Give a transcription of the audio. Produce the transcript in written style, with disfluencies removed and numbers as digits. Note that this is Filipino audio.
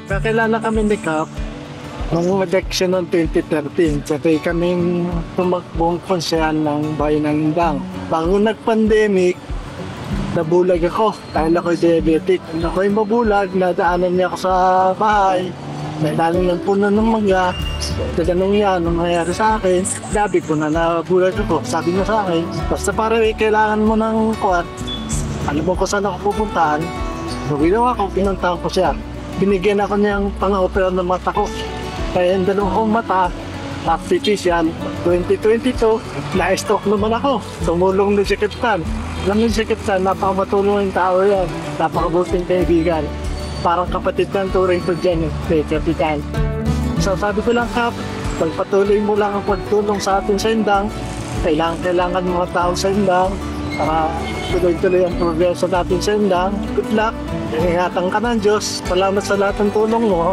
Kakilala kami ni Kap noong election ng 2013. Sabay kaming tumakbong konsehal ng bayan ng Indang. Bago nag-pandemic, nabulag ako dahil ako'y diabetic. Ako'y mabulag, nadaanan niya ako sa bahay. May daling ng puno ng mangga. Ganun yan, nung nangyari sa akin, sabi ko na nabulag ako. Sabi niya sa akin, basta para kailangan mo ng kuwan, alam mo kung saan ako pupuntahan. So, ginawa ko, pinuntahan ko siya. Binigyan ako niyang pang-opera ng mata ko. Kaya yung dalawang kong mata, artificial, 2022, na-stroke naman ako. Tumulong na si Kapitan. Alam mo si Kapitan, napakamatulong yung tao yan. Napakabuting kaibigan. Parang kapatid ng turing ko dyan, Kapitan. So sabi ko lang, Kap, pagpatuloy mo lang ang pagtulong sa atin sa Indang. Kailangan mga tao sa Indang. Para tuloy-tuloy ang progreso natin sa Indang. Good luck. Ingatan ka ng Diyos. Salamat sa lahat ng tulong mo.